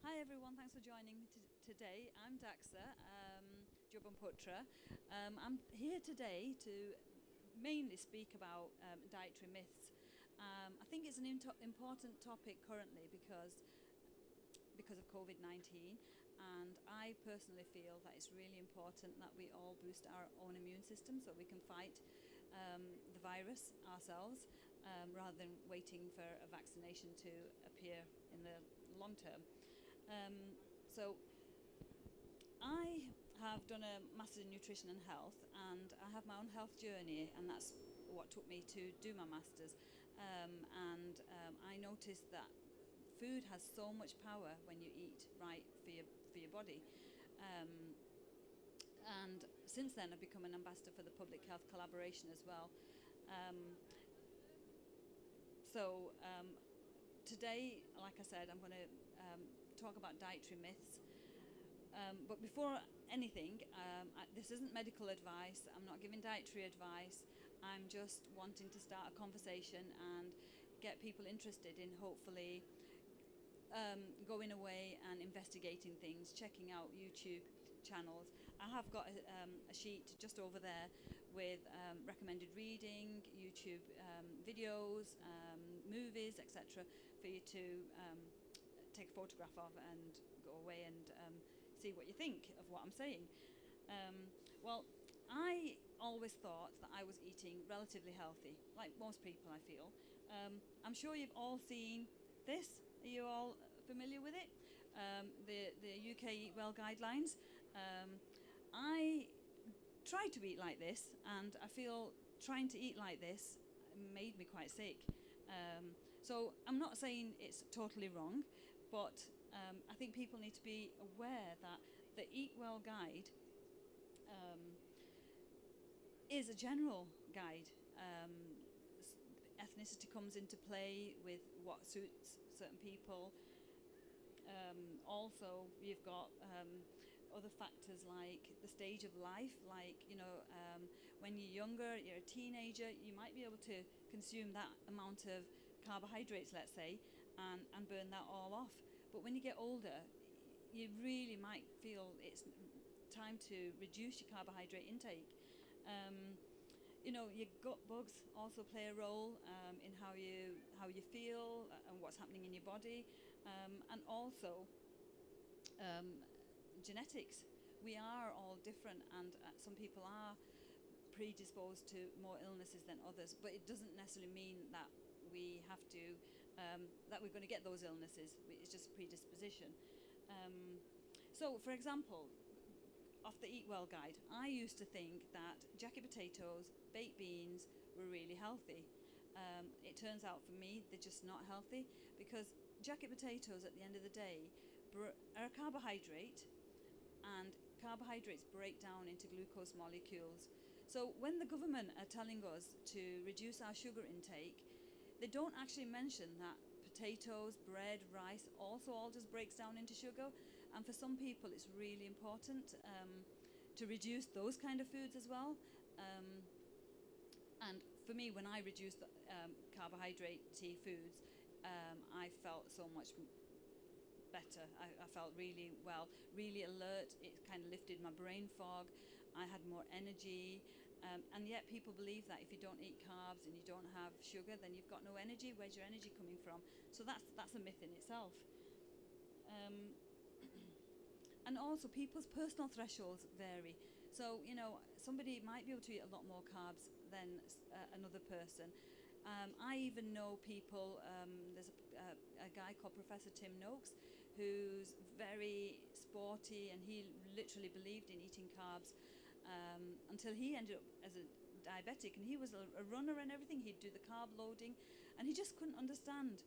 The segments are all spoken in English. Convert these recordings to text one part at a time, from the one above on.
Hi everyone, thanks for joining me today. I'm Daxa Jubanputra. I'm here today to mainly speak about dietary myths. I think it's an important topic currently because of COVID-19, and I personally feel that it's really important that we all boost our own immune system so we can fight the virus ourselves, rather than waiting for a vaccination to appear in the long term. So I have done a Master's in Nutrition and Health, and I have my own health journey, and that's what took me to do my Master's. I noticed that food has so much power when you eat right for your body. And since then, I've become an ambassador for the Public Health Collaboration as well. Um, so today, like I said, I'm going to talk about dietary myths. But before anything, this isn't medical advice. I'm not giving dietary advice. I'm just wanting to start a conversation and get people interested in hopefully going away and investigating things, checking out YouTube channels. I have got a sheet just over there with recommended reading, YouTube videos, movies, etc., for you to take a photograph of and go away and see what you think of what I'm saying. Well, I always thought that I was eating relatively healthy, like most people, I feel. I'm sure you've all seen this. Are you all familiar with it? The UK Eat Well guidelines. I tried to eat like this, and I feel trying to eat like this made me quite sick. So I'm not saying it's totally wrong, but I think people need to be aware that the Eat Well guide is a general guide. Ethnicity comes into play with what suits certain people. Also, you've got other factors like the stage of life, like, when you're younger, you're a teenager, you might be able to consume that amount of carbohydrates, let's say, and burn that all off. But when you get older, you really might feel it's time to reduce your carbohydrate intake. Your gut bugs also play a role in how you feel and what's happening in your body, and also genetics. We are all different, and some people are predisposed to more illnesses than others, but it doesn't necessarily mean that we have to that we're going to get those illnesses. It's just predisposition. So, for example, off the Eat Well guide, I used to think that jacket potatoes, baked beans were really healthy. It turns out for me they're just not healthy, because jacket potatoes at the end of the day are a carbohydrate, and carbohydrates break down into glucose molecules. So when the government are telling us to reduce our sugar intake, they don't actually mention that potatoes, bread, rice also all just breaks down into sugar. And for some people it's really important to reduce those kind of foods as well. And for me, when I reduced carbohydrate-y foods, I felt so much better. I felt really well, really alert. It kind of lifted my brain fog. I had more energy. And yet people believe that if you don't eat carbs and you don't have sugar, then you've got no energy. Where's your energy coming from? So that's a myth in itself. Um, and also, people's personal thresholds vary. So, somebody might be able to eat a lot more carbs than another person. I even know people, there's a guy called Professor Tim Noakes, who's very sporty, and he literally believed in eating carbs until he ended up as a diabetic, and he was a runner and everything. He'd do the carb loading, and he just couldn't understand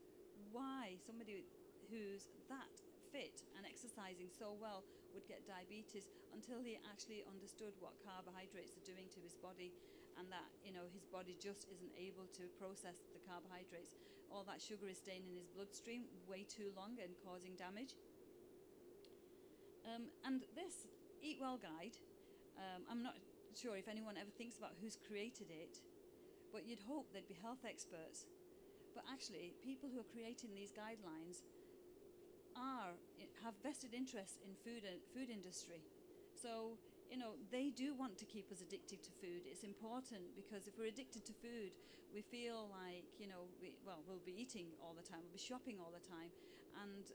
why somebody who's that fit and exercising so well would get diabetes, until he actually understood what carbohydrates are doing to his body, and that his body just isn't able to process the carbohydrates. All that sugar is staying in his bloodstream way too long and causing damage. And this Eat Well guide, I'm not sure if anyone ever thinks about who's created it, but you'd hope they'd be health experts. But actually, people who are creating these guidelines have vested interests in food industry. So, they do want to keep us addicted to food. It's important because if we're addicted to food, we feel like, we'll be eating all the time, we'll be shopping all the time. And,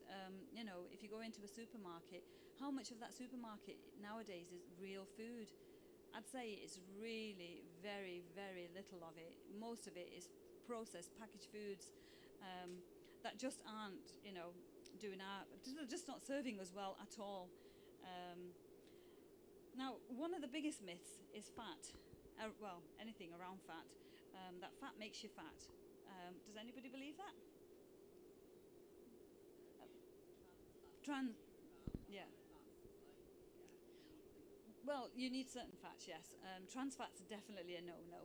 if you go into a supermarket, how much of that supermarket nowadays is real food? I'd say it's really very, very little of it. Most of it is processed packaged foods that just aren't, just not serving us well at all. Now, one of the biggest myths is fat. Anything around fat. That fat makes you fat. Does anybody believe that? Trans, yeah. Well, you need certain fats, yes. Trans fats are definitely a no-no.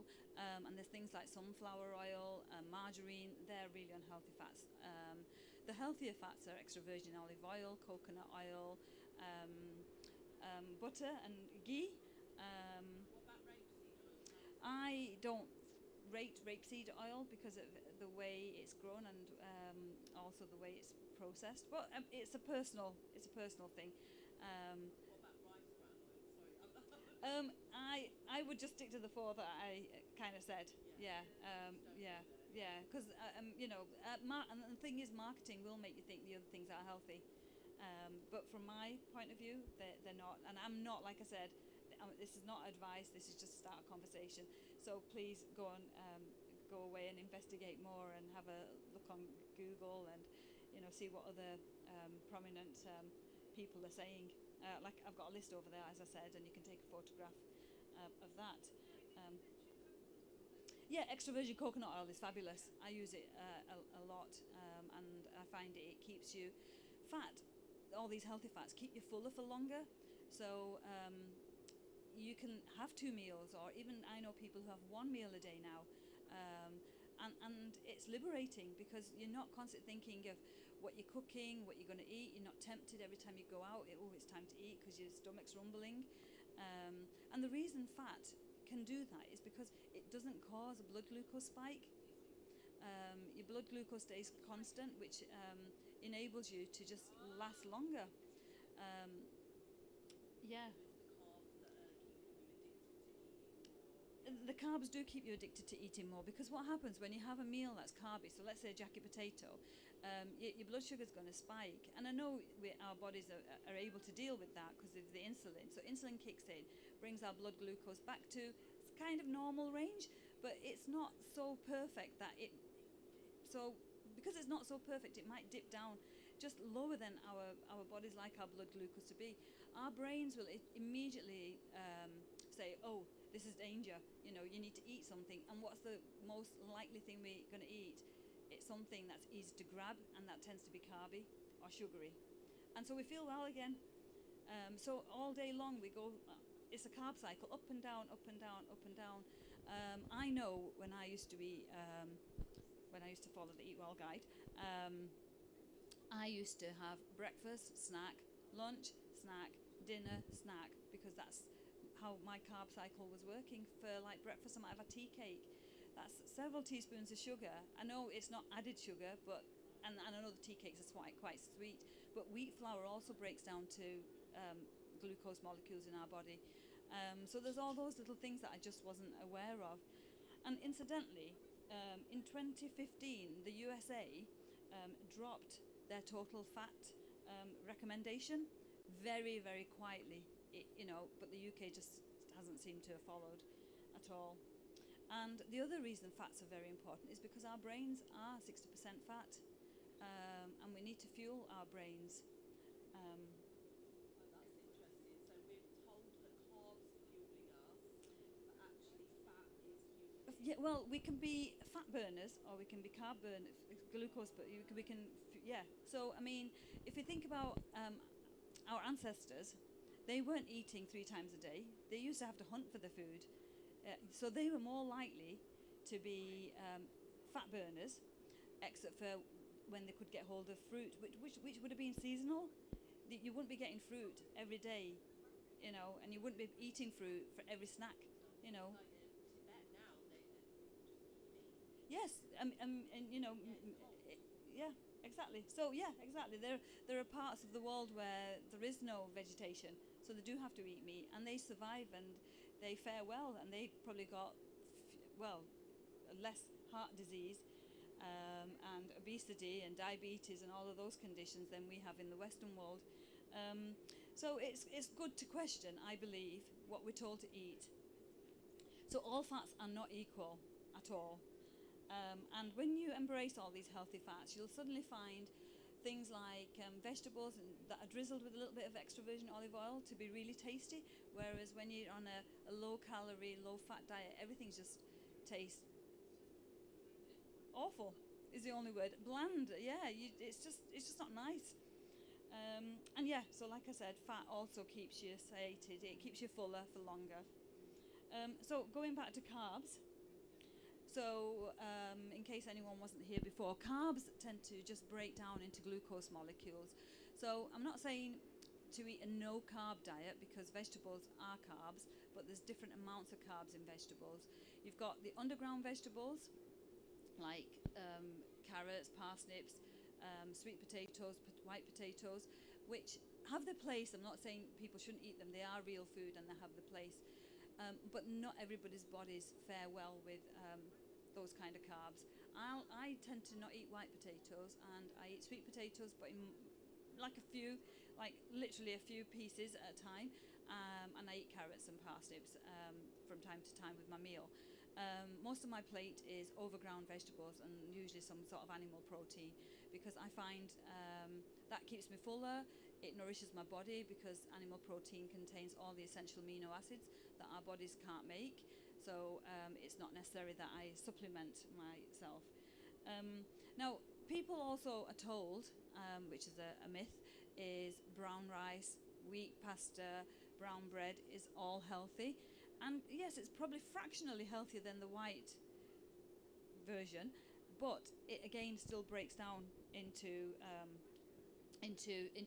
And there's things like sunflower oil, margarine, they're really unhealthy fats. The healthier fats are extra virgin olive oil, coconut oil, butter and ghee. I don't rate rapeseed oil because of the way it's grown and also the way it's processed. But it's a personal thing. Um, I would just stick to the four that I kind of said. Yeah, yeah. Because and the thing is, marketing will make you think the other things are healthy. But from my point of view, they're not. And I'm not, like I said, this is not advice. This is just start a conversation. So please go away and investigate more and have a look on Google and see what other prominent people are saying. Like I've got a list over there, as I said, and you can take a photograph of that. Um, yeah, extra virgin coconut oil is fabulous. I use it a lot, and I find it keeps you fat. All these healthy fats keep you fuller for longer. So you can have 2 meals, or even I know people who have 1 meal a day now. And it's liberating because you're not constantly thinking of what you're cooking, what you're going to eat. You're not tempted every time you go out. It's time to eat because your stomach's rumbling. And the reason fat can do that is because it doesn't cause a blood glucose spike. Your blood glucose stays constant, which enables you to just last longer. Um, yeah. The carbs do keep you addicted to eating more because what happens when you have a meal that's carby, so let's say a jacket potato, your blood sugar is going to spike. And I know our bodies are able to deal with that because of the insulin. So insulin kicks in, brings our blood glucose back to kind of normal range, but it's not so perfect so because it's not so perfect, it might dip down just lower than our bodies like our blood glucose to be. Our brains will immediately say, oh, this is danger, you need to eat something. And what's the most likely thing we're going to eat? It's something that's easy to grab, and that tends to be carby or sugary. And so we feel well again. So all day long we go, it's a carb cycle, up and down, up and down, up and down. I know when I used to follow the Eat Well guide, I used to have breakfast, snack, lunch, snack, dinner, snack, because that's how my carb cycle was working. For like breakfast, I might have a tea cake. That's several teaspoons of sugar. I know it's not added sugar, and I know the tea cakes are quite sweet, but wheat flour also breaks down to glucose molecules in our body. So there's all those little things that I just wasn't aware of. And incidentally, in 2015, the USA dropped their total fat recommendation very, very quietly, but the UK just hasn't seemed to have followed at all. And the other reason fats are very important is because our brains are 60% fat, and we need to fuel our brains. That's interesting. So we're told that carbs are fueling us, but actually fat is fueling. Yeah, well, we can be fat burners or we can be carb burners, glucose, but yeah. So, I mean, if you think about our ancestors, they weren't eating 3 times a day. They used to have to hunt for the food. So they were more likely to be fat burners, except for when they could get hold of fruit, which would have been seasonal. You wouldn't be getting fruit every day, and you wouldn't be eating fruit for every snack, Like in Tibet now, people just eat meat. Yes, and Yeah, it's cold. yeah, exactly. So yeah, exactly. There are parts of the world where there is no vegetation, so they do have to eat meat, and they survive and they fare well, and they probably got well less heart disease and obesity and diabetes and all of those conditions than we have in the Western world. Um, so it's good to question, I believe, what we're told to eat. So all fats are not equal at all. And when you embrace all these healthy fats, you'll suddenly find things like vegetables that are drizzled with a little bit of extra virgin olive oil to be really tasty. Whereas when you're on a low calorie, low fat diet, everything just tastes awful. Is the only word. Bland. Yeah, it's just not nice. And yeah, so like I said, fat also keeps you sated. It keeps you fuller for longer. So going back to carbs, so, in case anyone wasn't here before, carbs tend to just break down into glucose molecules. So, I'm not saying to eat a no carb diet because vegetables are carbs, but there's different amounts of carbs in vegetables. You've got the underground vegetables like carrots, parsnips, sweet potatoes, white potatoes, which have their place. I'm not saying people shouldn't eat them, they are real food and they have their place. But not everybody's bodies fare well with those kind of carbs. I tend to not eat white potatoes, and I eat sweet potatoes, but in like a few, like literally a few pieces at a time. And I eat carrots and parsnips from time to time with my meal. Most of my plate is overground vegetables and usually some sort of animal protein because I find that keeps me fuller. It nourishes my body because animal protein contains all the essential amino acids that our bodies can't make. So it's not necessary that I supplement myself. Now, people also are told, which is a myth, is brown rice, wheat pasta, brown bread is all healthy. And yes, it's probably fractionally healthier than the white version, but it again still breaks down into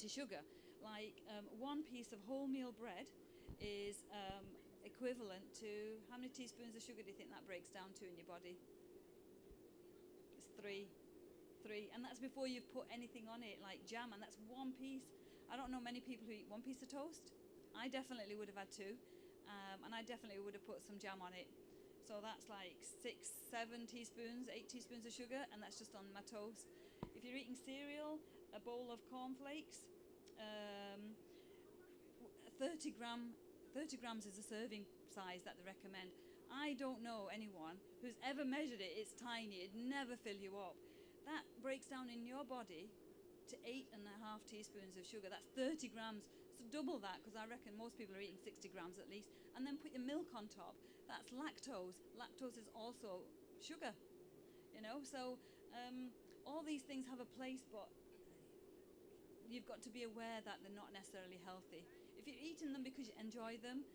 sugar. Like one piece of wholemeal bread is equivalent to how many teaspoons of sugar do you think that breaks down to in your body? It's three, and that's before you've put anything on it like jam, and that's one piece. I don't know many people who eat one piece of toast. I definitely would have had two, and I definitely would have put some jam on it. So that's like 6, 7 teaspoons, 8 teaspoons of sugar, and that's just on my toast. If you're eating cereal, a bowl of cornflakes, 30 grams is a serving size that they recommend. I don't know anyone who's ever measured it. It's tiny. It never fill you up. That breaks down in your body to 8.5 teaspoons of sugar. That's 30 grams. So double that, because I reckon most people are eating 60 grams at least. And then put your milk on top. That's lactose. Lactose is also sugar. So all these things have a place, but you've got to be aware that they're not necessarily healthy. If you're eating them because you enjoy them,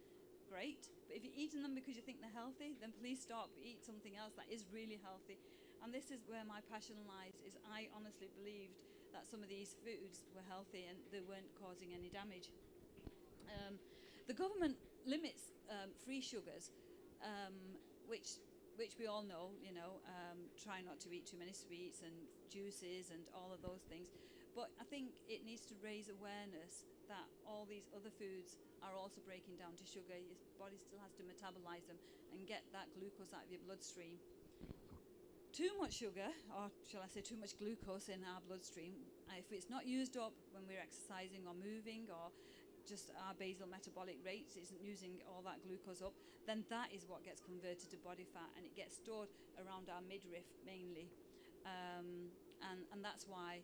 great. But if you're eating them because you think they're healthy, then please stop. Eat something else that is really healthy. And this is where my passion lies, is I honestly believed that some of these foods were healthy and they weren't causing any damage. The government limits free sugars, which we all know, try not to eat too many sweets and juices and all of those things. But I think it needs to raise awareness that all these other foods are also breaking down to sugar. Your body still has to metabolize them and get that glucose out of your bloodstream. Too much sugar, or shall I say too much glucose in our bloodstream, if it's not used up when we're exercising or moving, or just our basal metabolic rates isn't using all that glucose up, then that is what gets converted to body fat, and it gets stored around our midriff mainly. And that's why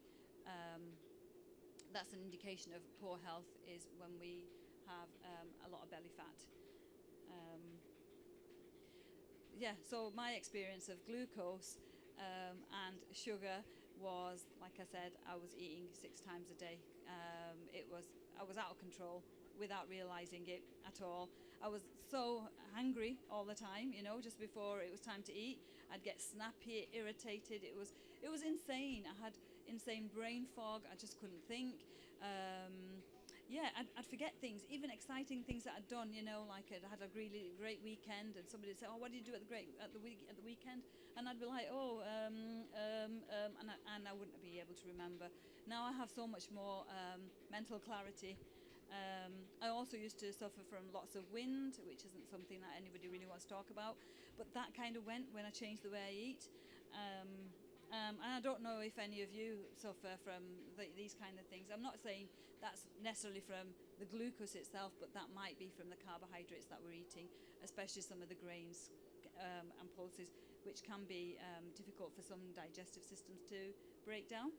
that's an indication of poor health, is when we have a lot of belly fat. So my experience of glucose and sugar was, like I said, I was eating 6 times a day. I was out of control without realizing it at all. I was so hungry all the time, just before it was time to eat. I'd get snappy, irritated. It was insane. I had insane brain fog. I just couldn't think. yeah, I'd forget things, even exciting things that I'd done. You know, like I'd had a really great weekend, and somebody would say, "Oh, what did you do at the weekend?" And I'd be like, "Oh, and I wouldn't be able to remember. Now I have so much more mental clarity. I also used to suffer from lots of wind, which isn't something that anybody really wants to talk about, but that kind of went when I changed the way I eat. And I don't know if any of you suffer from these kind of things. I'm not saying that's necessarily from the glucose itself, but that might be from the carbohydrates that we're eating, especially some of the grains and pulses, which can be difficult for some digestive systems to break down.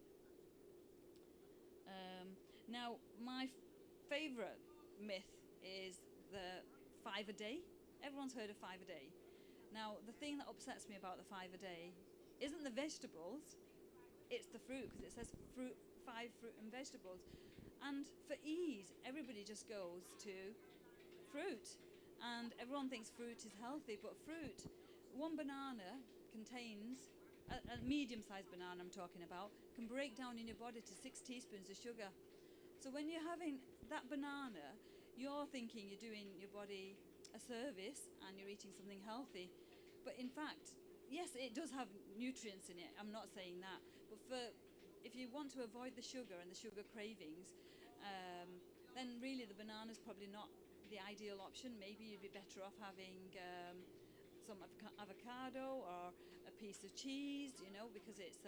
Now, my favourite myth is the 5 a day. Everyone's heard of 5 a day. Now, the thing that upsets me about the 5 a day isn't the vegetables, it's the fruit, because it says fruit, 5 fruit and vegetables. And for ease, everybody just goes to fruit. And everyone thinks fruit is healthy, but fruit, one banana contains, a medium-sized banana I'm talking about, can break down in your body to 6 teaspoons of sugar. So when you're having that banana, you're thinking you're doing your body a service and you're eating something healthy. But in fact, yes, it does have nutrients in it. I'm not saying that. But if you want to avoid the sugar and the sugar cravings, then really the banana's probably not the ideal option. Maybe you'd be better off having some avocado or a piece of cheese, because it's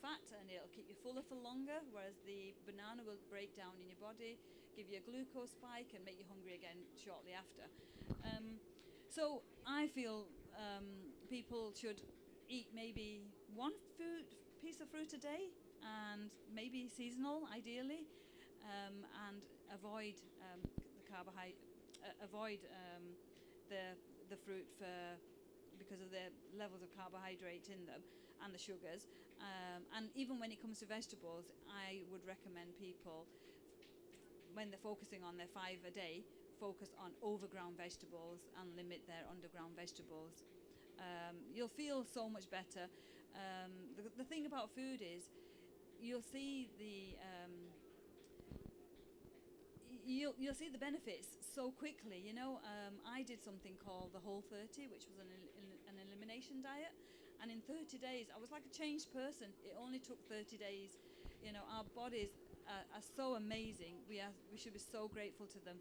fat and it'll keep you fuller for longer, whereas the banana will break down in your body, give you a glucose spike and make you hungry again shortly after. So I feel people should eat maybe one piece of fruit a day, and maybe seasonal ideally, and avoid the the fruit because of the levels of carbohydrate in them and the sugars. And even when it comes to vegetables, I would recommend people, when they're focusing on their 5 a day, focus on overground vegetables and limit their underground vegetables. You'll feel so much better. The thing about food is you'll see you'll see the benefits so quickly. I did something called the Whole30, which was an elimination diet, and in 30 days I was like a changed person. It only took 30 days. Our bodies are so amazing. We should be so grateful to them.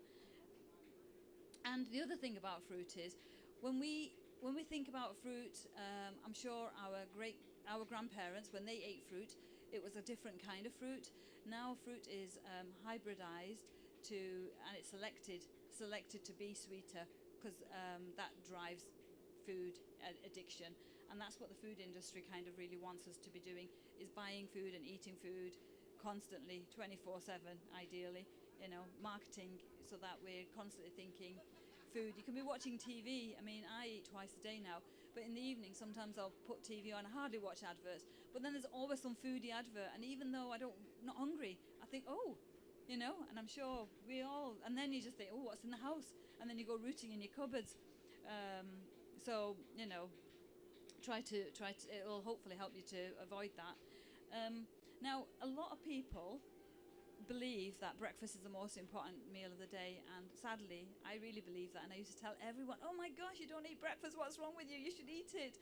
And the other thing about fruit is, when we think about fruit, I'm sure our grandparents, when they ate fruit, it was a different kind of fruit. Now fruit is hybridized and it's selected to be sweeter, because that drives food addiction, and that's what the food industry kind of really wants us to be doing, is buying food and eating food constantly, 24/7 ideally, marketing, so that we're constantly thinking food. You can be watching TV. I mean, I eat twice a day now, but in the evening sometimes I'll put TV on. I hardly watch adverts, but then there's always some foodie advert, and even though not hungry, I think, oh, and I'm sure we all, and then you just think, oh, what's in the house, and then you go rooting in your cupboards. So try to it will hopefully help you to avoid that. Now, a lot of people believe that breakfast is the most important meal of the day, and sadly I really believe that, and I used to tell everyone, oh my gosh, you don't eat breakfast, what's wrong with you, you should eat it,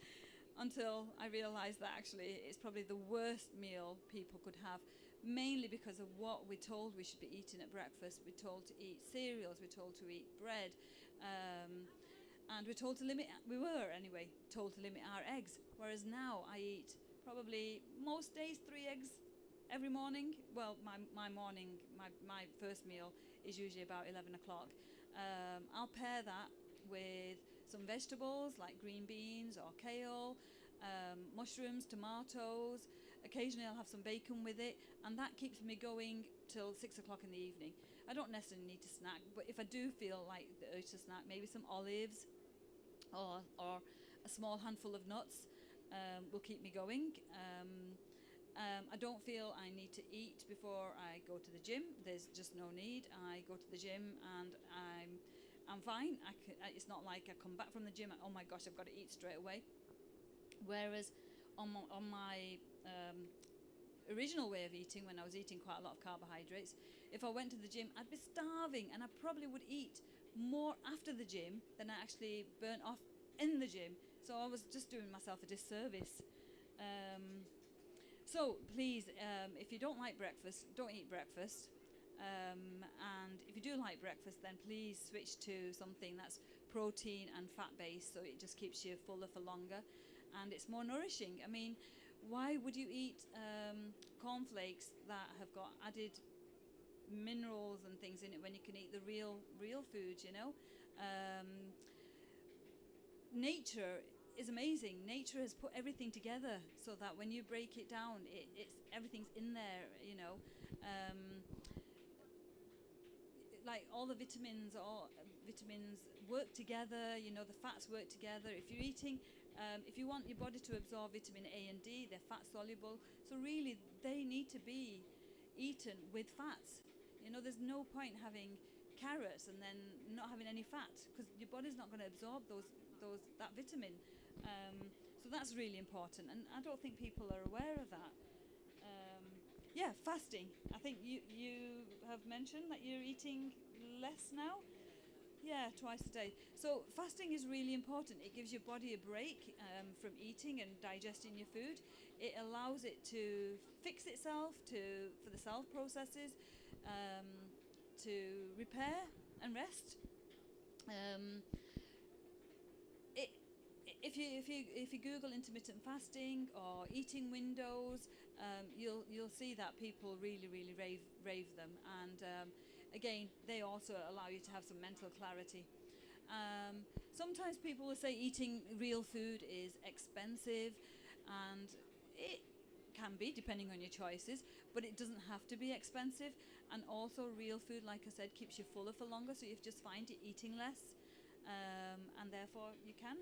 until I realized that actually it's probably the worst meal people could have, mainly because of what we're told we should be eating at breakfast. We're told to eat cereals, we're told to eat bread, and we're told to limit, we were anyway told to limit our eggs, whereas now I eat probably most days 3 eggs every morning. Well, my first meal is usually about 11 o'clock. I'll pair that with some vegetables like green beans or kale, mushrooms, tomatoes. Occasionally I'll have some bacon with it, and that keeps me going till 6 o'clock in the evening. I don't necessarily need to snack, but if I do feel like the urge to snack, maybe some olives or a small handful of nuts will keep me going. I don't feel I need to eat before I go to the gym. There's just no need. I go to the gym and I'm fine. It's not like I come back from the gym and, oh my gosh, I've got to eat straight away. Whereas on my original way of eating, when I was eating quite a lot of carbohydrates, If I went to the gym, I'd be starving, and I probably would eat more after the gym than I actually burnt off in the gym. So I was just doing myself a disservice. So please, if you don't like breakfast, don't eat breakfast. And if you do like breakfast, then please switch to something that's protein and fat based, so it just keeps you fuller for longer and it's more nourishing. I mean, why would you eat cornflakes that have got added minerals and things in it when you can eat the real food, you know? Nature is amazing. Nature has put everything together so that when you break it down, it's everything's in there, you know. Like all the vitamins work together, you know, the fats work together. If you're eating, if you want your body to absorb vitamin A and D, they're fat soluble, so really they need to be eaten with fats. You know, there's no point having carrots and then not having any fat, because your body's not going to absorb that vitamin. So that's really important, and I don't think people are aware of that. Yeah, fasting. I think you have mentioned that you're eating less now. Yeah, twice a day. So fasting is really important. It gives your body a break from eating and digesting your food. It allows it to fix itself, for the cell processes, to repair and rest. It, if you Google intermittent fasting or eating windows, you'll see that people really rave them, and again, they also allow you to have some mental clarity. Sometimes people will say eating real food is expensive, and it can be depending on your choices, but it doesn't have to be expensive. And also, real food, like I said, keeps you fuller for longer, so you just find you're eating less. And therefore you can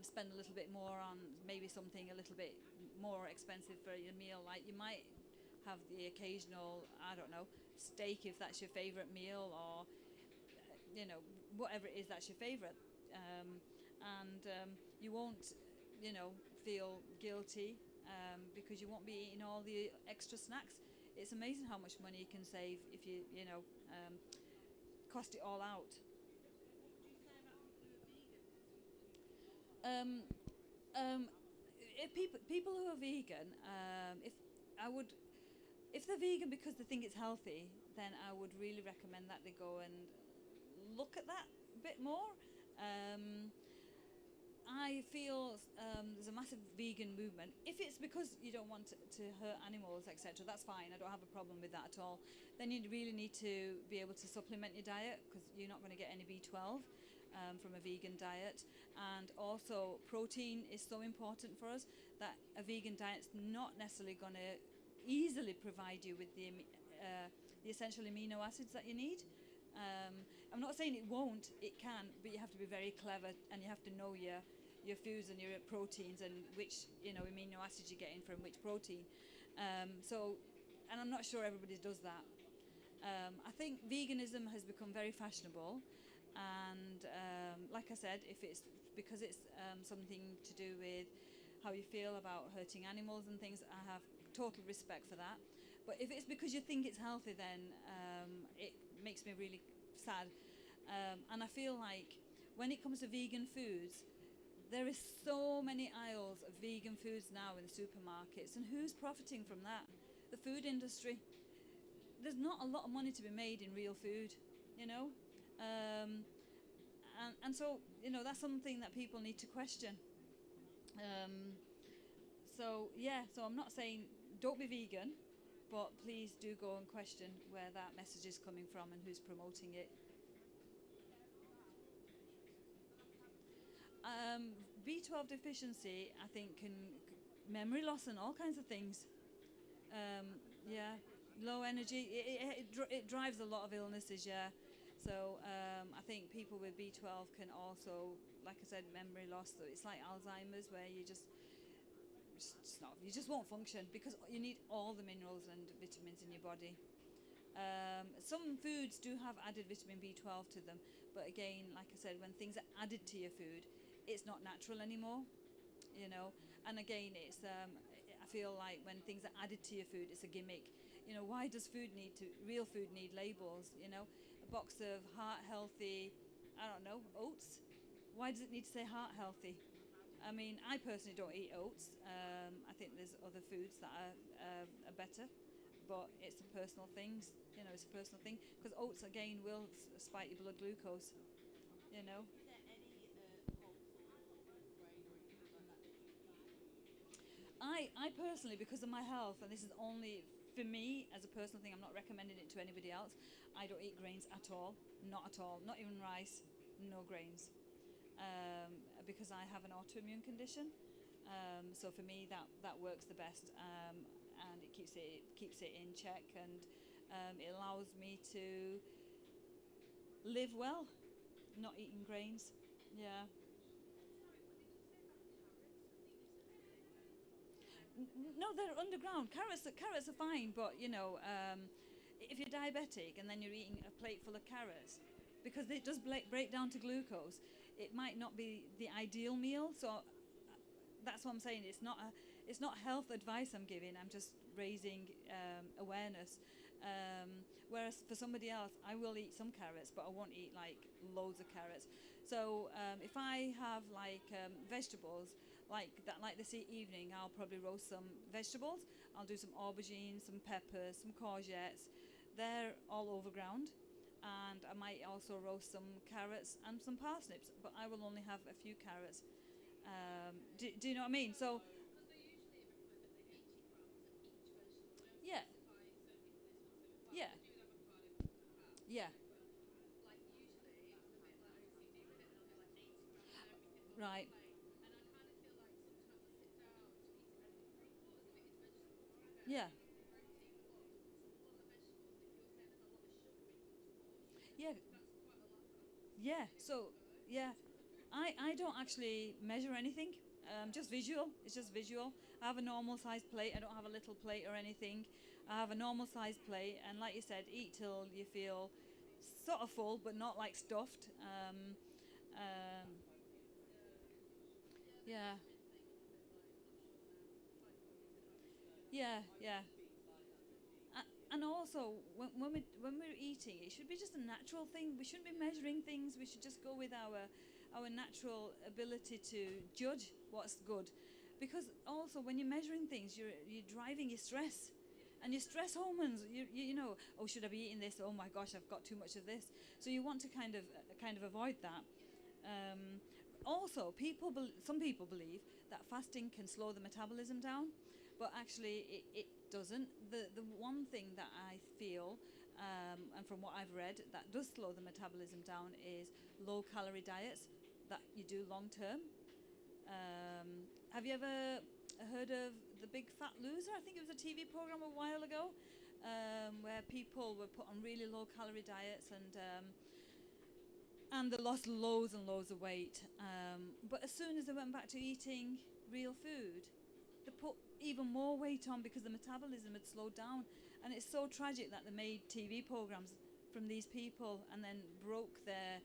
spend a little bit more on maybe something a little bit more expensive for your meal. Like you might have the occasional, I don't know, steak if that's your favorite meal, or whatever it is that's your favorite, and you won't feel guilty because you won't be eating all the extra snacks. It's amazing how much money you can save if you cost it all out. Um, if people who are vegan, if they're vegan because they think it's healthy, then I would really recommend that they go and look at that a bit more. I feel there's a massive vegan movement. If it's because you don't want to hurt animals, etc., that's fine. I don't have a problem with that at all. Then you really need to be able to supplement your diet, because you're not going to get any B12 from a vegan diet. And also, protein is so important for us that a vegan diet's not necessarily going to easily provide you with the essential amino acids that you need. I'm not saying it won't, it can, but you have to be very clever, and you have to know your foods and your proteins, and which amino acids you're getting from which protein. And I'm not sure everybody does that. I think veganism has become very fashionable, and like I said, if it's because it's something to do with how you feel about hurting animals and things, I have total respect for that. But if it's because you think it's healthy, then it makes me really sad. And I feel like when it comes to vegan foods, there is so many aisles of vegan foods now in the supermarkets, and who's profiting from that? The food industry. There's not a lot of money to be made in real food, you know. And so that's something that people need to question. So I'm not saying don't be vegan, but please do go and question where that message is coming from and who's promoting it. B12 deficiency, I think, can memory loss and all kinds of things. Yeah, low energy. It drives a lot of illnesses. Yeah, so I think people with B12 can also, like I said, memory loss. So it's like Alzheimer's, where you just won't function because you need all the minerals and vitamins in your body. Some foods do have added vitamin B12 to them, but again, like I said, when things are added to your food, it's not natural anymore, And again, it's I feel like when things are added to your food, it's a gimmick. You know, why does real food need labels? You know, a box of heart healthy, I don't know, oats. Why does it need to say heart healthy? I mean, I personally don't eat oats. I think there's other foods that are better, but it's a personal thing. You know, it's a personal thing because oats again will spike your blood glucose. You know, Is there any pulse or grain or anything like that that you eat? I personally, because of my health, and this is only for me as a personal thing, I'm not recommending it to anybody else. I don't eat grains at all, not at all, not even rice, no grains, because I have an autoimmune condition. So for me, that works the best, and it keeps it in check, and it allows me to live well, not eating grains. Yeah. No, they're underground. Carrots are fine, but you know, if you're diabetic and then you're eating a plate full of carrots, because it does break down to glucose, it might not be the ideal meal. So that's what I'm saying. It's not health advice I'm giving. I'm just raising awareness. Whereas for somebody else, I will eat some carrots, but I won't eat like loads of carrots. So if I have like vegetables like that, like this evening, I'll probably roast some vegetables. I'll do some aubergines, some peppers, some courgettes. They're all over ground. And I might also roast some carrots and some parsnips, but I will only have a few carrots. Do you know what I mean? So yeah, yeah, yeah, right, yeah, yeah, yeah. So yeah, I don't actually measure anything. Just visual. It's just visual. I have a normal sized plate. I don't have a little plate or anything. I have a normal sized plate, and like you said, eat till you feel sort of full, but not like stuffed. Um, yeah, yeah, yeah. And also, when we're eating, it should be just a natural thing. We shouldn't be measuring things. We should just go with our natural ability to judge what's good, because also when you're measuring things, you're driving your stress, and your stress hormones. You know, oh, should I be eating this? Oh my gosh, I've got too much of this. So you want to kind of avoid that. Um, Also, some people believe that fasting can slow the metabolism down, but actually it doesn't. The one thing that I feel, and from what I've read, that does slow the metabolism down is low calorie diets that you do long term. Have you ever heard of The Big Fat Loser? I think it was a TV program a while ago, where people were put on really low calorie diets, and they lost loads and loads of weight. But as soon as they went back to eating real food, they put even more weight on because the metabolism had slowed down. And it's so tragic that they made TV programs from these people and then broke their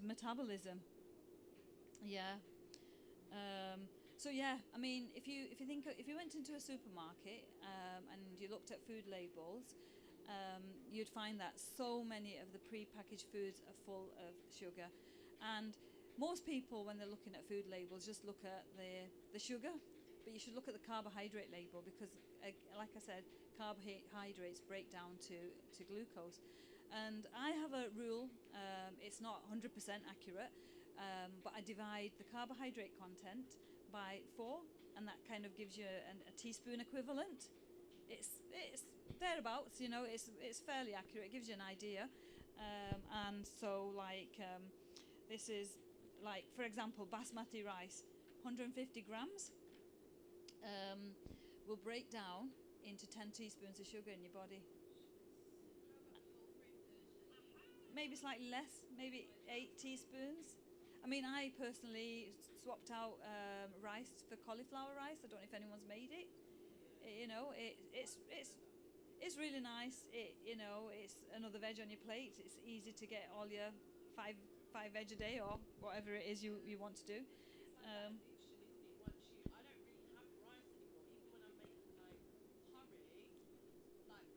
metabolism. Yeah. So yeah, I mean, if you went into a supermarket and you looked at food labels, you'd find that so many of the pre-packaged foods are full of sugar, and most people, when they're looking at food labels, just look at the sugar, but you should look at the carbohydrate label because, like I said, carbohydrates break down to glucose. And I have a rule. It's not 100% accurate, but I divide the carbohydrate content by 4, and that kind of gives you a teaspoon equivalent. It's thereabouts, you know. It's fairly accurate. It gives you an idea. And so, like, this is like, for example, basmati rice, 150 grams um, will break down into 10 teaspoons of sugar in your body. Maybe slightly less, maybe 8 teaspoons. I mean, I personally swapped out rice for cauliflower rice. I don't know if anyone's made it. You know, it's really nice. It's another veg on your plate. It's easy to get all your five five veg a day or whatever it is you want to do. It's like that Um, addiction, isn't it? Once you, I don't really have rice anymore. Even when I'm making like curry, like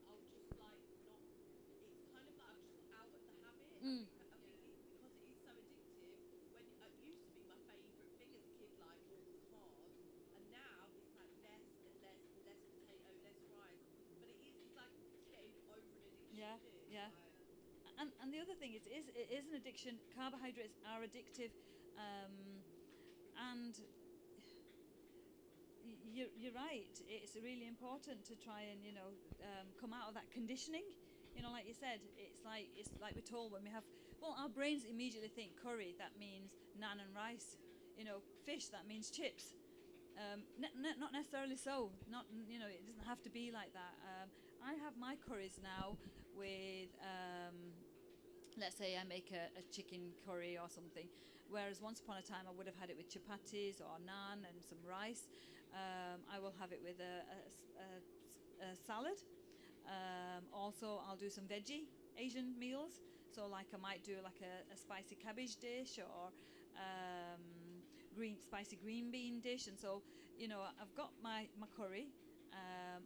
the other thing. It is an addiction. Carbohydrates are addictive, and you're right. It's really important to try and come out of that conditioning. Like you said, it's like we're told when we have. Well, our brains immediately think curry. That means naan and rice. Fish. That means chips. Not necessarily so. Not it doesn't have to be like that. I have my curries now with. Let's say I make a chicken curry or something, whereas once upon a time I would have had it with chapatis or naan and some rice. I will have it with a salad. Also, I'll do some veggie Asian meals. So, like I might do like a spicy cabbage dish or spicy green bean dish. And so, I've got my curry,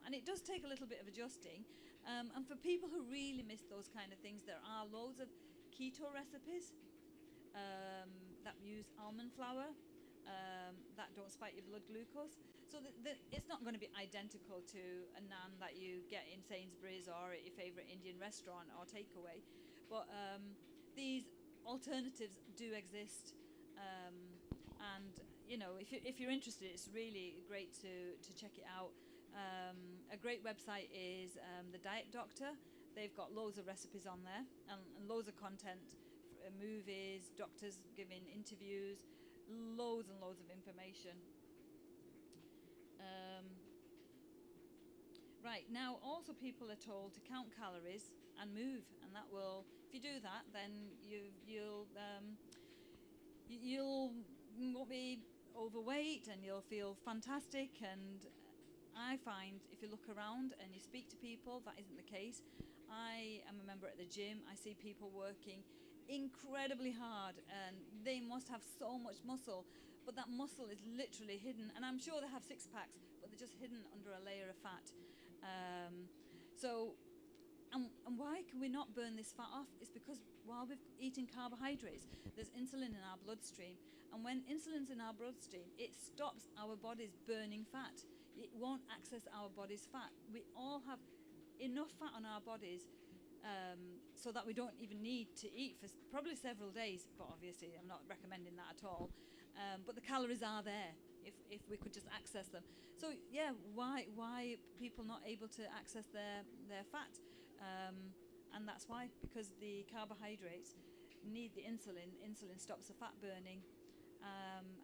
and it does take a little bit of adjusting. And for people who really miss those kind of things, there are loads of keto recipes that use almond flour that don't spike your blood glucose. So it's not going to be identical to a naan that you get in Sainsbury's or at your favourite Indian restaurant or takeaway. But these alternatives do exist. And if you're interested, it's really great to check it out. A great website is the Diet Doctor. They've got loads of recipes on there and loads of content, movies, doctors giving interviews, loads and loads of information. Right, now also people are told to count calories and move, and that will, if you do that, then you'll won't be overweight and you'll feel fantastic. And I find if you look around and you speak to people, that isn't the case. I am a member at the gym. I see people working incredibly hard and they must have so much muscle, but that muscle is literally hidden. And I'm sure they have six packs, but they're just hidden under a layer of fat. And why can we not burn this fat off? It's because while we're eating carbohydrates, there's insulin in our bloodstream. And when insulin's in our bloodstream, it stops our bodies burning fat. It won't access our body's fat. We all have enough fat on our bodies so that we don't even need to eat for probably several days. But obviously, I'm not recommending that at all. But the calories are there if we could just access them. So yeah, why people not able to access their fat? And that's why, because the carbohydrates need the insulin. Insulin stops the fat burning,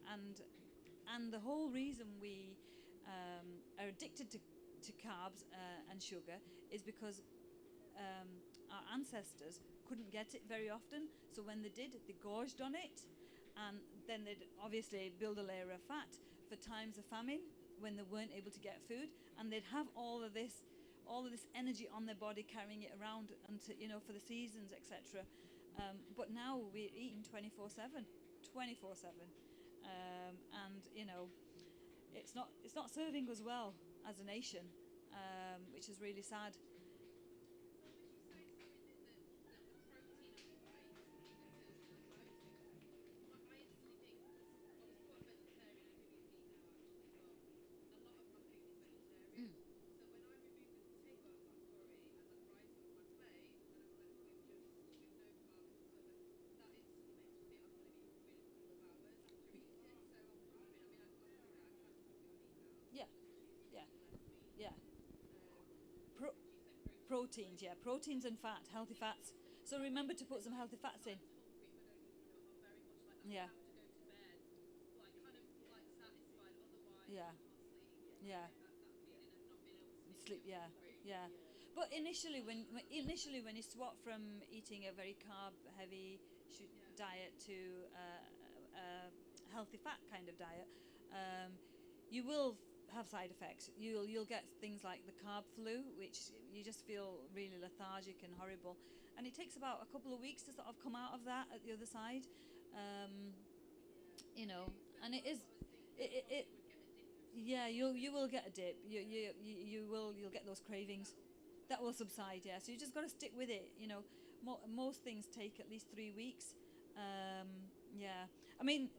and the whole reason we are addicted to carbs and sugar is because our ancestors couldn't get it very often. So when they did, they gorged on it, and then they'd obviously build a layer of fat for times of famine when they weren't able to get food, and they'd have all of this energy on their body carrying it around until for the seasons, etc. But now we're eating 24/7, and it's not serving us well as a nation, which is really sad. Yeah, yeah, yeah. Proteins, yeah, proteins and fat, healthy fats. So remember to put some healthy fats in. Yeah, yeah, yeah. Sleep, yeah, yeah. But initially, when you swap from eating a very carb heavy diet to a healthy fat kind of diet, you will have side effects. You'll get things like the carb flu, which you just feel really lethargic and horrible, and it takes about a couple of weeks to sort of come out of that at the other side. Um, and it is it yeah, you will get a dip. You'll get those cravings. That will subside. Yeah, so you just got to stick with it. Most things take at least 3 weeks. Yeah, I mean,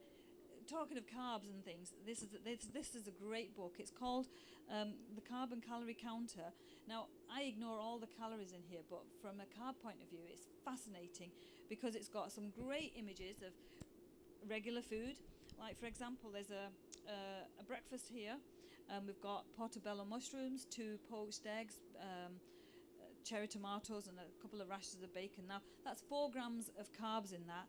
talking of carbs and things, this is a great book. It's called The Carb and Calorie Counter. Now, I ignore all the calories in here, but from a carb point of view, it's fascinating because it's got some great images of regular food. Like, for example, there's a breakfast here. We've got portobello mushrooms, 2 poached eggs, cherry tomatoes, and a couple of rashers of bacon. Now, that's 4 grams of carbs in that.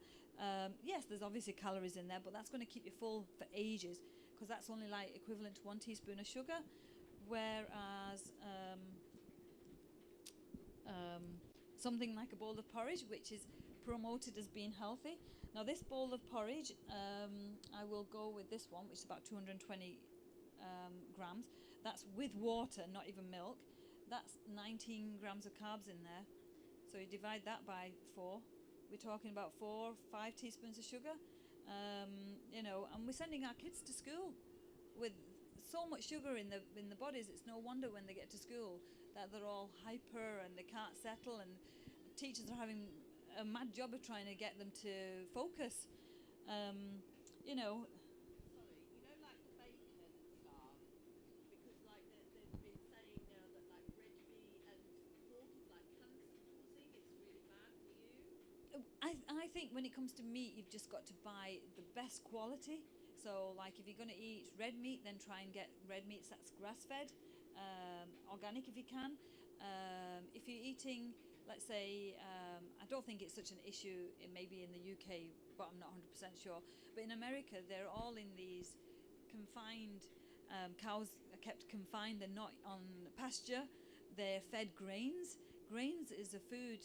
Yes, there's obviously calories in there, but that's going to keep you full for ages because that's only like equivalent to 1 teaspoon of sugar. Whereas something like a bowl of porridge, which is promoted as being healthy. Now, this bowl of porridge, I will go with this one, which is about 220 grams. That's with water, not even milk. That's 19 grams of carbs in there. So you divide that by 4. We're talking about 4, 5 teaspoons of sugar. And we're sending our kids to school with so much sugar in the bodies. It's no wonder when they get to school that they're all hyper and they can't settle, and teachers are having a mad job of trying to get them to focus. You know, Sorry, like the bacon and stuff, because like they've been saying now that like red meat and pork is like cancer causing. It's really bad for you. I think when it comes to meat, you've just got to buy the best quality. So, like, if you're going to eat red meat, then try and get red meat that's grass-fed, organic if you can. If you're eating, let's say, I don't think it's such an issue maybe in the UK, but I'm not 100% sure. But in America, they're all in these confined, cows are kept confined. They're not on pasture. They're fed grains. Grains is a food.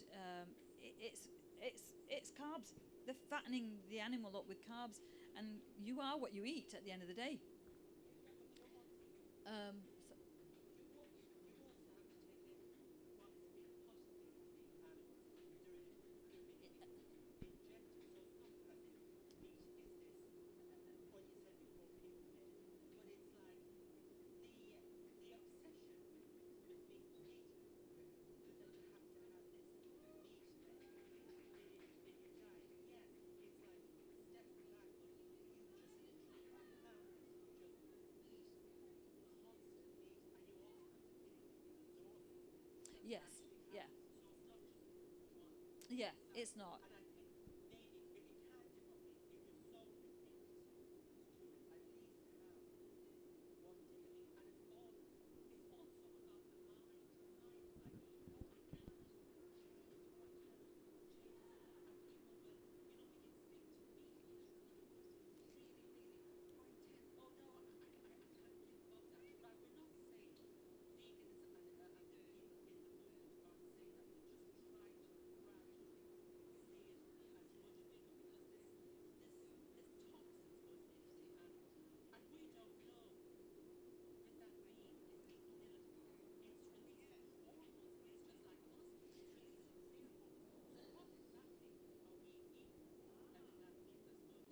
It's carbs. They're fattening the animal up with carbs, and you are what you eat at the end of the day. Um, yes, yeah, yeah. It's not.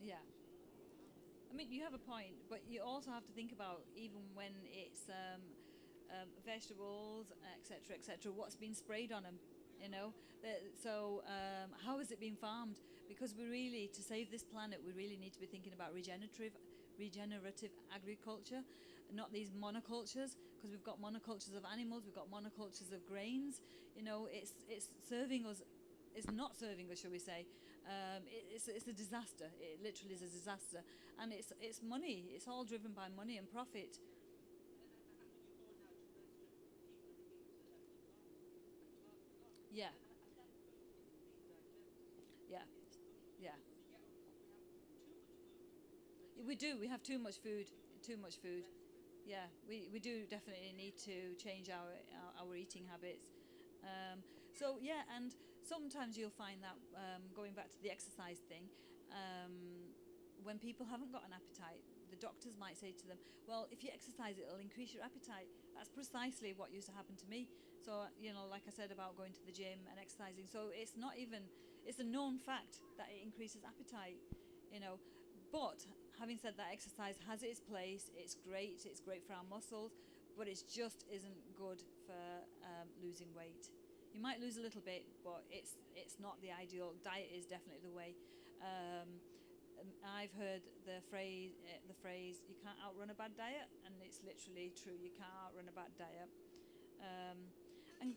Yeah. I mean, you have a point, but you also have to think about even when it's vegetables, etc., etc. What's been sprayed on them, you know? How has it been farmed? Because we really, to save this planet, we really need to be thinking about regenerative agriculture, not these monocultures. Because we've got monocultures of animals, we've got monocultures of grains. You know, it's serving us. It's not serving us, shall we say? It's a disaster. It literally is a disaster, and it's money. It's all driven by money and profit. Yeah, yeah, yeah. We do. We have too much food. Too much food. Yeah, we do definitely need to change our eating habits. So yeah, and sometimes you'll find that going back to the exercise thing, when people haven't got an appetite, the doctors might say to them, "Well, if you exercise, it'll increase your appetite." That's precisely what used to happen to me. So like I said about going to the gym and exercising. So it's a known fact that it increases appetite. You know, but having said that, exercise has its place. It's great. It's great for our muscles, but it just isn't good for losing weight. You might lose a little bit, but it's not the ideal. Diet is definitely the way. Um, I've heard the phrase "you can't outrun a bad diet," and it's literally true. You can't outrun a bad diet. Um, and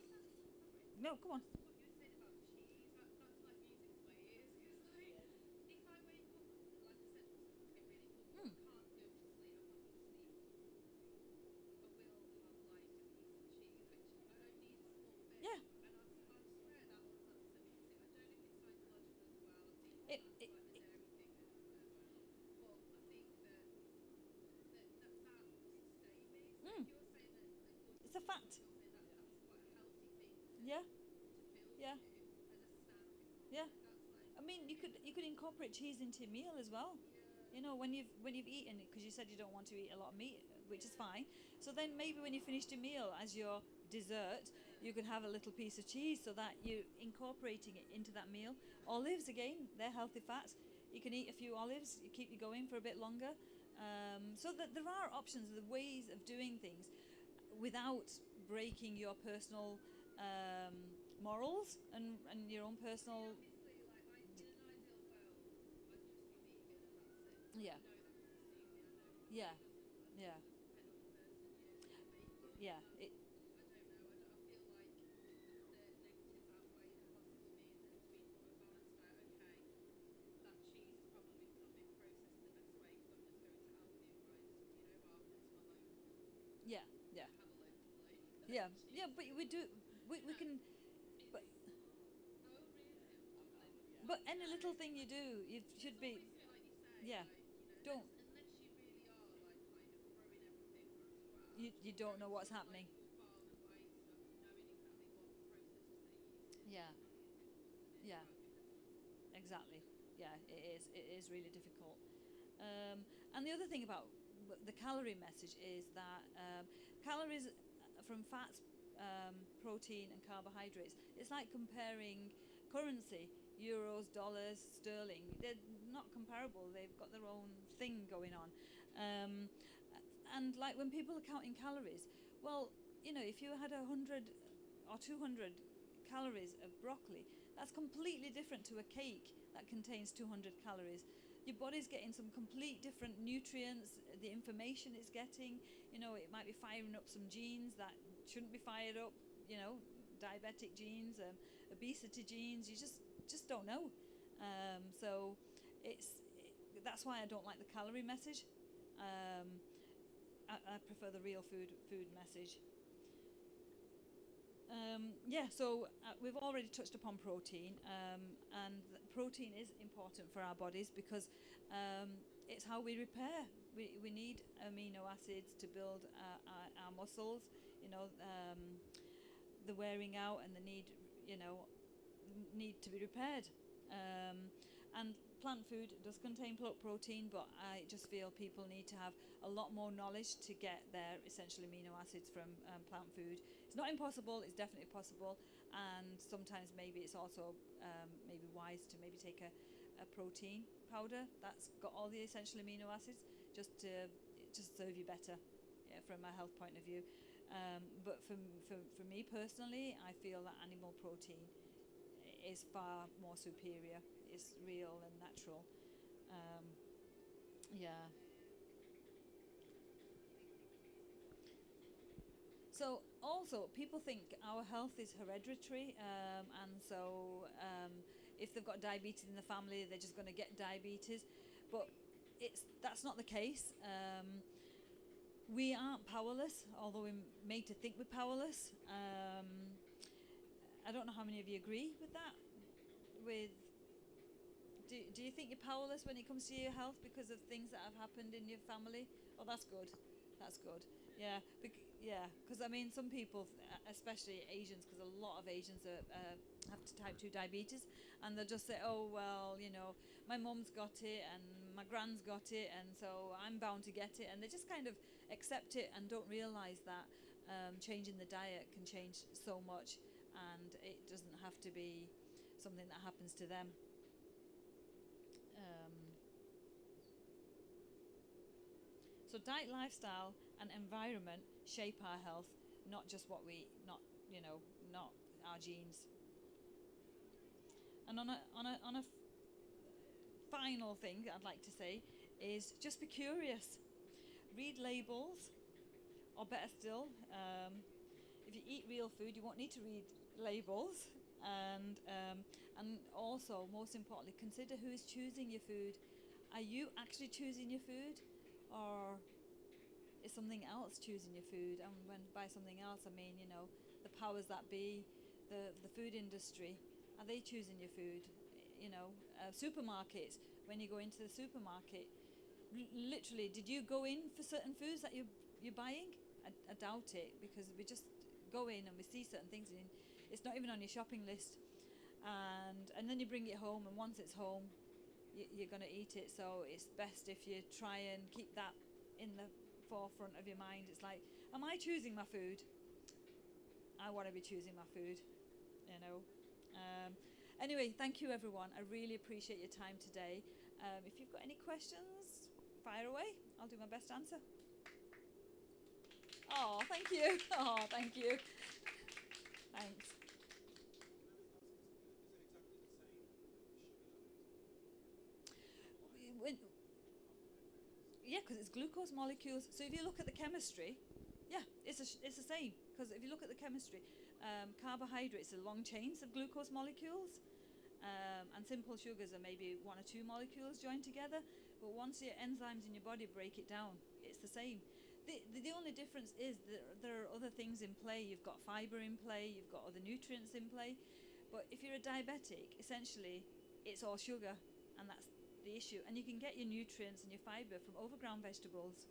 no, come on. What you were saying about cheese, that's like music to my ears. Because like, if I wake up, like I said, to get really hungry, Mm, I can't go to sleep. I'm not going to sleep I will have like a piece of cheese, which I don't need a small bit. yeah, And I swear that will upset me too. I don't know if it's psychological as well. I think it, that's it, like the it dairy thing and whatever. But I think that sustain me. So if mm, you're saying that according it's to a what fact. you're saying, that's quite a healthy thing Yeah, to feel yeah, to as a snack. yeah. That's like I mean, brilliant. you could incorporate cheese into your meal as well. Yeah, You know, when you've eaten, because you said you don't want to eat a lot of meat, which is yeah, fine. So then maybe when you finished your meal, as your dessert, you could have a little piece of cheese, so that you're incorporating it into that meal. yeah, Olives, again, they're healthy fats. You can eat a few olives, you keep you going for a bit longer. So that there are options, the ways of doing things without breaking your personal morals and your own I mean, personal. obviously, like in an ideal world, I'd just be vegan and that's it. But Yeah, I know that doesn't suit me. yeah, I know yeah, it does depend on the person you're making. yeah. I don't know. I feel like the negatives outweigh the positives for me, and then to eat a balanced diet. Okay, that cheese has probably not been processed in the best way because I'm just going to Aldi and buying some, rather than to my local. Yeah, I yeah, don't have a locally yeah, yeah. cheese But we dealer. do. We No, can. it's But oh really? any No, little thing you do, you there's should be. always something like you say, Yeah. like Don't. unless you really are like kind of growing everything from scratch, You or don't going know to what's your happening. local farm and buying stuff and knowing exactly what processes they're using. Yeah. It is difficult, isn't it? It's Yeah. quite difficult. Exactly. Yeah. It is. It is really difficult. And the other thing about the calorie message is that calories from fats, protein, and carbohydrates. It's like comparing currency: euros, dollars, sterling. They're not comparable. They've got their own thing going on. Um, and like when people are counting calories, well, if you had 100 or 200 calories of broccoli, that's completely different to a cake that contains 200 calories. Your body's getting some complete different nutrients, the information it's getting, it might be firing up some genes that shouldn't be fired up, diabetic genes, obesity genes. You just don't know. So that's why I don't like the calorie message. Um, I prefer the real food message. So we've already touched upon protein, and protein is important for our bodies because it's how we repair. We need amino acids to build our muscles. The wearing out and the need to be repaired. And plant food does contain protein, but I just feel people need to have a lot more knowledge to get their essential amino acids from plant food. It's not impossible, it's definitely possible, and sometimes maybe it's also maybe wise to maybe take a protein powder that's got all the essential amino acids just to just serve you better, yeah, from a health point of view. But for me personally, I feel that animal protein is far more superior. It's real and natural. Um, yeah. So also, people think our health is hereditary, and so if they've got diabetes in the family, they're just going to get diabetes. But that's not the case. We aren't powerless, although we're made to think we're powerless. I don't know how many of you agree with that. With do you think you're powerless when it comes to your health because of things that have happened in your family? Oh, that's good. That's good. Yeah, yeah. Because I mean, some people, especially Asians, because a lot of Asians have type 2 diabetes, and they'll just say, "Oh well, my mum's got it and my gran's got it, and so I'm bound to get it," and they just kind of accept it and don't realise that changing the diet can change so much, and it doesn't have to be something that happens to them. Um, so diet, lifestyle, and environment shape our health, not just what we eat, not our genes. And on a final thing I'd like to say is just be curious. Read labels, or better still, if you eat real food, you won't need to read labels. And also, most importantly, consider who is choosing your food. Are you actually choosing your food, or is something else choosing your food? And when by something else, I mean, the powers that be, the food industry. Are they choosing your food? Supermarkets. When you go into the supermarket, literally, did you go in for certain foods that you're buying? I doubt it, because we just go in and we see certain things, and it's not even on your shopping list. And then you bring it home, and once it's home, you're going to eat it. So it's best if you try and keep that in the forefront of your mind. It's like, am I choosing my food? I want to be choosing my food, you know. Anyway, thank you everyone. I really appreciate your time today. If you've got any questions, fire away. I'll do my best to answer. Oh, thank you. Oh, thank you. Thanks. Yeah, because it's glucose molecules. So if you look at the chemistry, yeah, it's the same. Because if you look at the chemistry, carbohydrates are long chains of glucose molecules, and simple sugars are maybe one or two molecules joined together. But once your enzymes in your body break it down, it's the same. The only difference is that there are other things in play. You've got fiber in play, you've got other nutrients in play. But if you're a diabetic, essentially, it's all sugar, and that's the issue. And you can get your nutrients and your fiber from overground vegetables.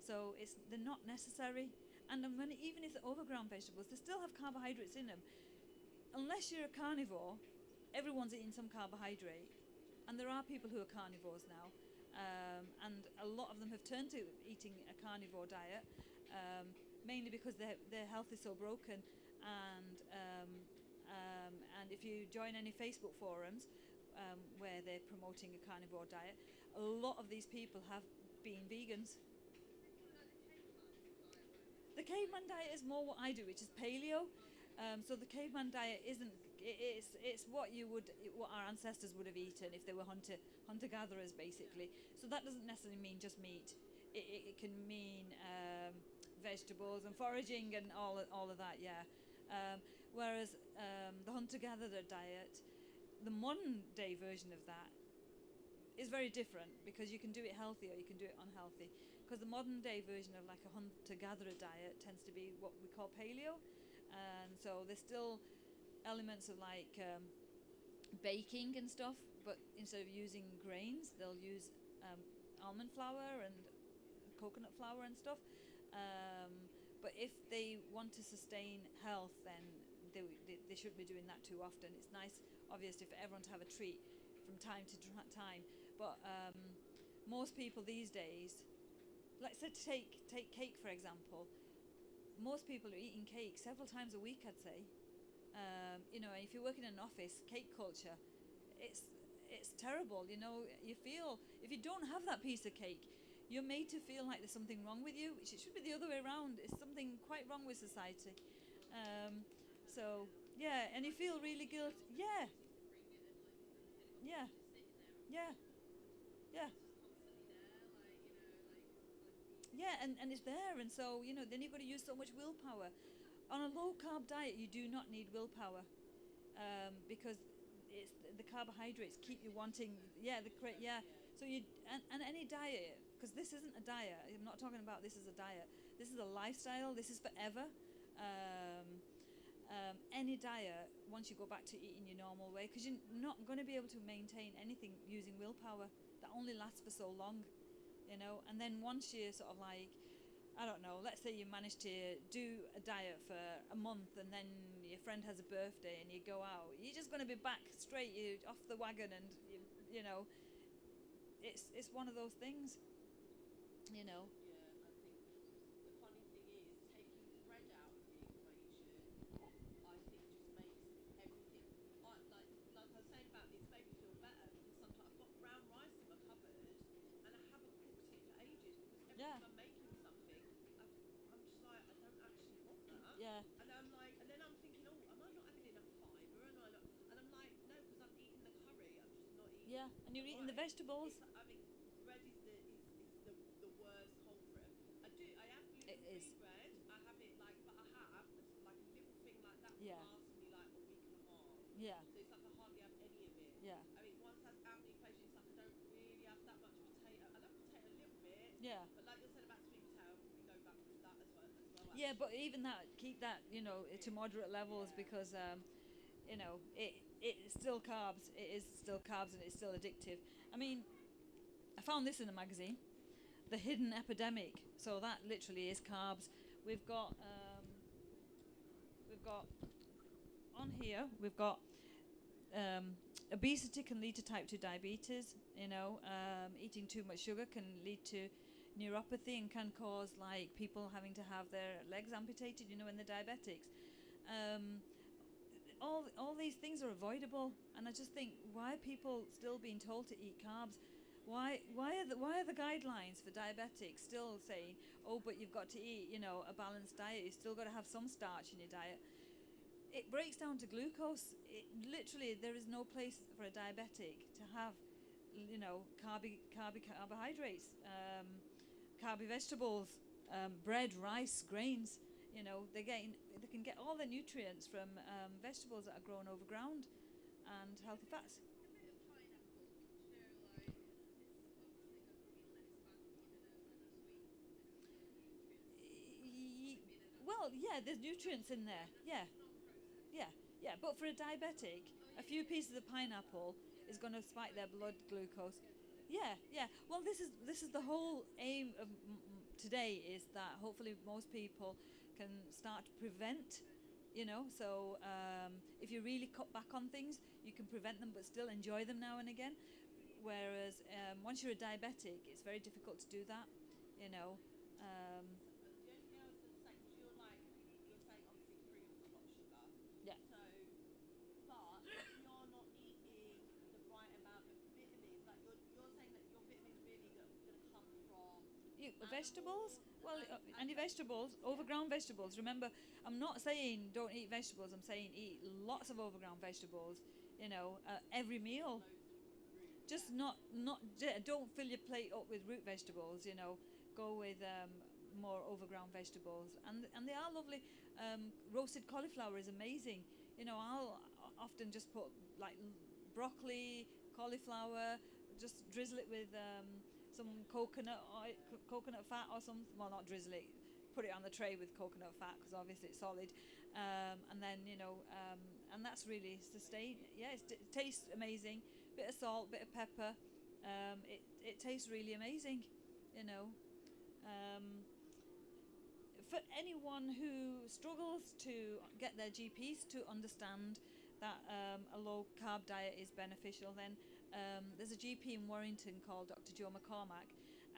So they're not necessary. And even if they're overground vegetables, they still have carbohydrates in them. Unless you're a carnivore, everyone's eating some carbohydrate. And there are people who are carnivores now. And a lot of them have turned to eating a carnivore diet, mainly because their health is so broken. And if you join any Facebook forums where they're promoting a carnivore diet, a lot of these people have been vegans. The caveman diet is more what I do, which is paleo. So the caveman diet isn't. It's what our ancestors would have eaten if they were hunter gatherers, basically. So that doesn't necessarily mean just meat. It can mean vegetables and foraging and all of that. Yeah. Whereas the hunter gatherer diet, the modern day version of that, is very different, because you can do it healthy or you can do it unhealthy. Because the modern day version of like a hunter gatherer diet tends to be what we call paleo, and so there's still elements of like baking and stuff, but instead of using grains, they'll use almond flour and coconut flour and stuff. But if they want to sustain health, then they shouldn't be doing that too often. It's nice, obviously, for everyone to have a treat from time to time, but most people these days, let's say take cake for example. Most people are eating cake several times a week, I'd say. If you're working in an office, cake culture, it's terrible. You feel, if you don't have that piece of cake, you're made to feel like there's something wrong with you, which it should be the other way around. It's something quite wrong with society. So yeah, and you feel really guilty. Yeah, yeah, yeah, yeah. Yeah, and it's there, and so then you've got to use so much willpower. On a low carb diet, you do not need willpower, because it's the carbohydrates keep you wanting. Yeah, yeah. So and any diet, because this isn't a diet. I'm not talking about this as a diet. This is a lifestyle. This is forever. Any diet, once you go back to eating your normal way, because you're not going to be able to maintain anything using willpower. That only lasts for so long. And then once you sort of like, I don't know, let's say you manage to do a diet for a month, and then your friend has a birthday and you go out, you're just going to be back straight, you off the wagon, and it's one of those things. Yeah, yeah, Yeah, and you're eating the Right? vegetables. It's, I mean, bread is the worst culprit. I have It is. gluten-free bread. I have it like, but I have like a little thing like that will Yeah, last me like a week and a half. yeah, So it's like I hardly have any of it. yeah, I mean, once that's out of the equation, it's like I don't really have that much potato. I love potato a little bit, yeah. but like you said about sweet potato, I'll probably go back with that as well Yeah, but actually. even that, keep that, to Bit, moderate levels yeah. because, it's still carbs. It is still carbs and it's still addictive. I mean, I found this in a magazine, The Hidden Epidemic. So that literally is carbs. We've got, um, we've got on here, we've got obesity can lead to type 2 diabetes. Eating too much sugar can lead to neuropathy and can cause like people having to have their legs amputated, when they're diabetics. Um, all these things are avoidable, and I just think, why are people still being told to eat carbs? Why are the guidelines for diabetics still saying, oh, but you've got to eat, a balanced diet, you've still got to have some starch in your diet? It breaks down to glucose. Literally, there is no place for a diabetic to have, carbohydrates, carby vegetables, bread, rice, grains. They can get all their nutrients from vegetables that are grown over ground and healthy fats. A bit of pineapple, do you know, like it's obviously going to be less fat, but you're going to have more sweets and nutrients from it being a natural Well, source. yeah, there's nutrients in Yeah, there. and Yeah, it's not processed. yeah, yeah. But for a diabetic, Oh a yeah, few yeah, yeah. pieces of pineapple is Yeah, going to it's spike like their blood glucose. get the Yeah, yeah. Well, this is the whole aim of today, is that hopefully most people can start to prevent. So if you really cut back on things, you can prevent them, but still enjoy them now and again. Whereas once you're a diabetic, it's very difficult to do that. You know. Um, So, the only thing I was going to say, because you're saying obviously fruit's got a lot of sugar. yeah. So, but if you're not eating the right amount of vitamins, like you're saying that your vitamins really going to come from Vegetables, animals well, and and your vegetables, vegetables, yeah. overground vegetables. Remember, I'm not saying don't eat vegetables. I'm saying eat lots of overground vegetables. Every Not meal. loads of root, Just yeah. don't fill your plate up with root vegetables. Go with more overground vegetables, and they are lovely. Roasted cauliflower is amazing. I'll often just put like broccoli, cauliflower, just drizzle it with some coconut oil, coconut fat or something. Well, not drizzle it. Put it on the tray with coconut fat because obviously it's solid, and then and that's really sustain. Yeah, it tastes amazing. Bit of salt, bit of pepper. It tastes really amazing. You know, um, for anyone who struggles to get their GPs to understand that a low carb diet is beneficial, then there's a GP in Warrington called Dr. Jo McCormack,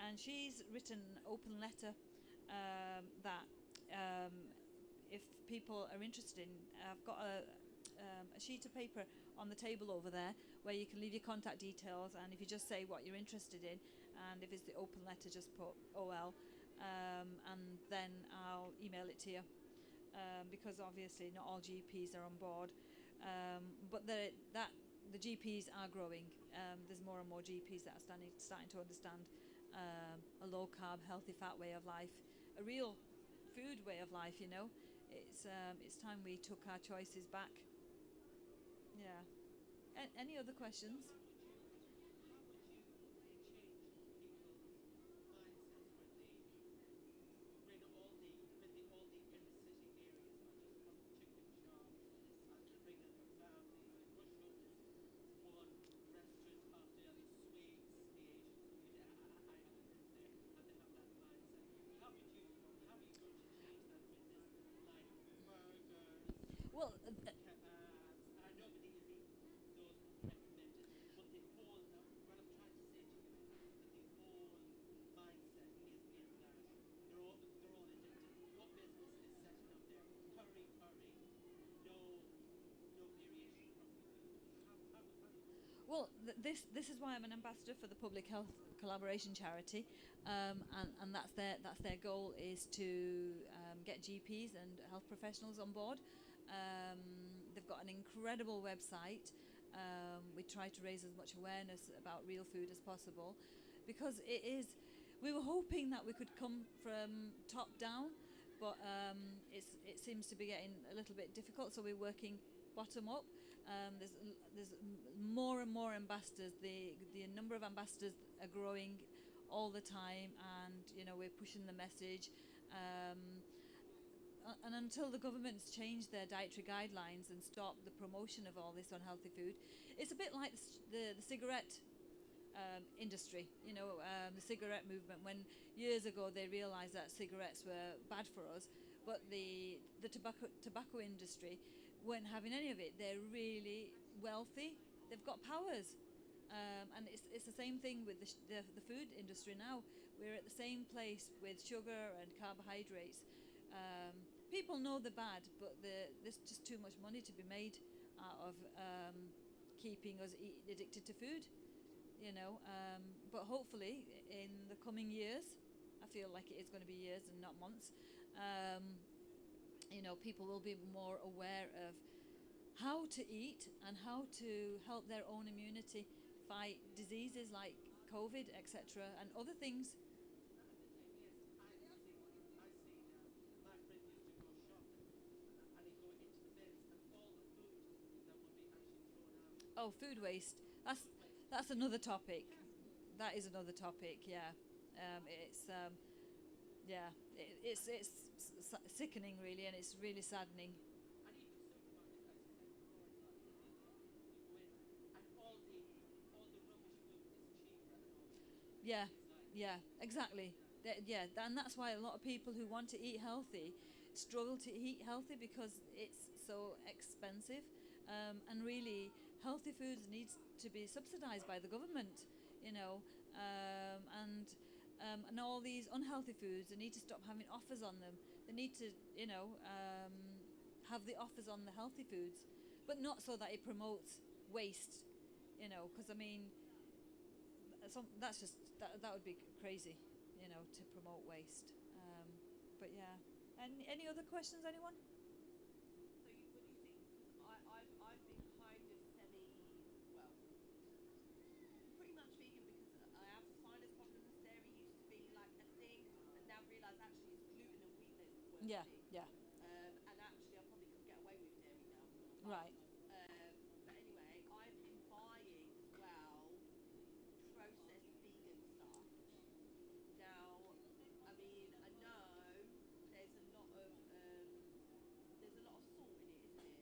and she's written an open letter that if people are interested in, I've got a sheet of paper on the table over there where you can leave your contact details, and if you just say what you're interested in, and if it's the open letter, just put OL, and then I'll email it to you, because obviously not all GPs are on board, but the GPs are growing. There's more and more GPs that are starting to understand a low carb, healthy fat way of life, a real food way of life. It's time we took our choices back. Yeah. Any other So questions? how would you change people's mindsets when all the inner city areas are just full of chicken shops and they're bringing their families, they rush up one restaurant after the other, sweets, the Asian community. I have friends there and they have that mindset. How are you going to change that with this line of burgers, Well, kebabs? Nobody is eating those recommended, but the whole, what I'm trying to say to you is that the whole mindset is in that they're all addicted. What business is setting up there? Curry, curry, no variation from the food. How are you going to do that? well, this is why I'm an ambassador for the Public Health Collaboration Charity, and that's their goal, is to get GPs and health professionals on board. They've got an incredible website. We try to raise as much awareness about real food as possible, because it is. We were hoping that we could come from top down, but it seems to be getting a little bit difficult. So we're working bottom up. There's more and more ambassadors. The number of ambassadors are growing all the time, and we're pushing the message. And until the governments change their dietary guidelines and stop the promotion of all this unhealthy food, it's a bit like the cigarette industry, the cigarette movement. When years ago they realised that cigarettes were bad for us, but the tobacco industry weren't having any of it. They're really wealthy. They've got powers, and it's the same thing with the food industry now. We're at the same place with sugar and carbohydrates. People know they're bad, but there's just too much money to be made out of keeping us addicted to food. But hopefully in the coming years, I feel like it is going to be years and not months, people will be more aware of how to eat and how to help their own immunity fight diseases like COVID, etc., and other things. Oh, food waste. That's another topic. That is another topic. Yeah, it's sickening really, and it's really saddening. Yeah, yeah, exactly. And that's why a lot of people who want to eat healthy struggle to eat healthy, because it's so expensive. And really, healthy foods needs to be subsidised by the government, and all these unhealthy foods, they need to stop having offers on them. They need to, have the offers on the healthy foods, but not so that it promotes waste, because I mean, that's just that would be crazy, to promote waste. But yeah, any other questions, anyone? So what do you think? Because I've been kind of well, pretty much vegan, because I have sinus problems. Dairy used to be like a thing, but now realise actually it's gluten and wheat that's the worst Yeah, thing. yeah, And actually I probably could get away with dairy now. right. But anyway, I've been buying as well processed vegan stuff. Now, I mean, I know there's a lot of salt in it, isn't it?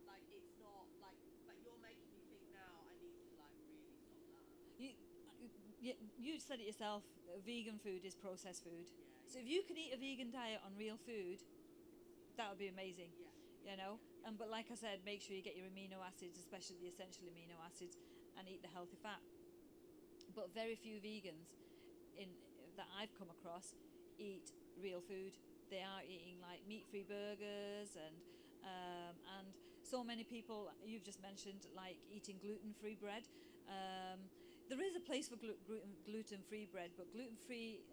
Like it's not like, but you're making me think now I need to like really stop that. You said it yourself. Vegan food is processed food. Yeah, So if you could eat a vegan diet on real food, that would be amazing. yeah. But like I said, make sure you get your amino acids, especially the essential amino acids, and eat the healthy fat. But very few vegans in that I've come across eat real food. They are eating like meat-free burgers, and so many people you've just mentioned like eating gluten-free bread. There is a place for gluten-free bread, but gluten-free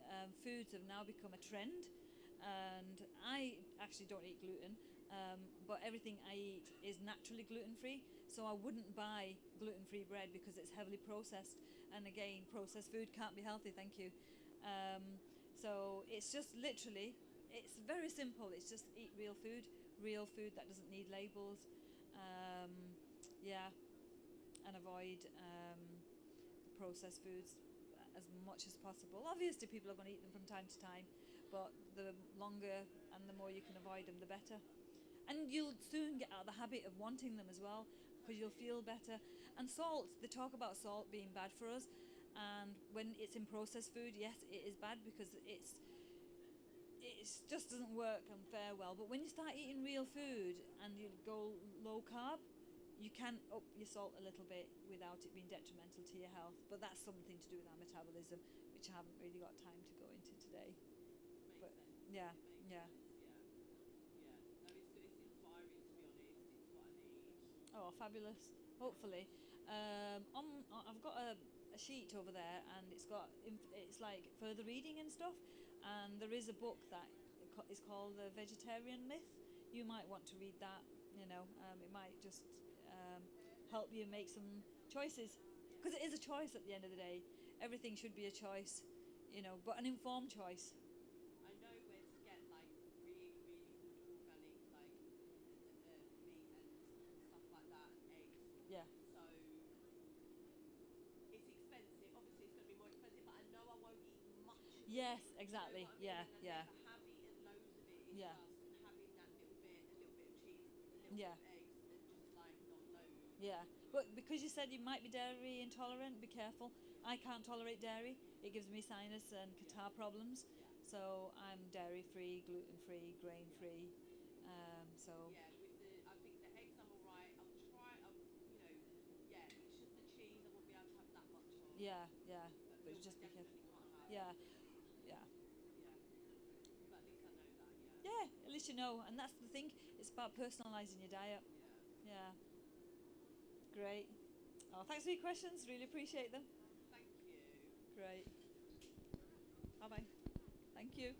foods have now become a trend. And I actually don't eat gluten, but everything I eat is naturally gluten-free. So I wouldn't buy gluten-free bread because it's heavily processed. And again, processed food can't be healthy. Thank you. So it's just literally, it's very simple. It's just eat real food that doesn't need labels. Um, yeah, and avoid the processed foods as much as possible. Obviously, people are going to eat them from time to time, but the longer and the more you can avoid them, the better. And you'll soon get out of the habit of wanting them as well, because you'll feel better. And salt, they talk about salt being bad for us, and when it's in processed food, yes, it is bad because it just doesn't work and fare well. But when you start eating real food and you go low carb, you can up your salt a little bit without it being detrimental to your health. But that's something to do with our metabolism, which I haven't really got time to go into today. Makes But sense. yeah, It makes yeah. sense. Yeah. No, it's good. It's inspiring, to be honest. It's what I need. Oh, fabulous. Hopefully. I've got a sheet over there, and it's like further reading and stuff. And there is a book that is called The Vegetarian Myth. You might want to read that. It might just help you make some choices, because it is a choice at the end of the day. Everything should be a choice, you know, but an informed choice. I know where to get like really, really good organic like meat and stuff like that and eggs. Yeah. So it's expensive. Obviously, it's going to be more expensive, but I know I won't eat much of Yes, it. exactly. Do you know what I mean? Yeah, yeah, And I never have eaten loads of it. It's yeah, just having that little bit of cheese, a little yeah, bit of eggs, and just like not loads. yeah. But because you said you might be dairy intolerant, be careful. I can't tolerate dairy. It gives me sinus and catarrh problems. Yeah. So I'm dairy free, gluten free, grain free. So Yeah, with the, I think the eggs I'm alright. I'll try. You know, yeah. It's just the cheese I won't be able to have that much of. yeah, yeah. But But milk I just be careful. definitely can't have. Yeah, yeah. Yeah. But at least I know that. Yeah. Yeah, at least you know. And that's the thing. It's about personalising your diet. Yeah. Yeah. Great. Oh, thanks for your questions. Really appreciate them. Thank you. Great. Bye bye. Thank you.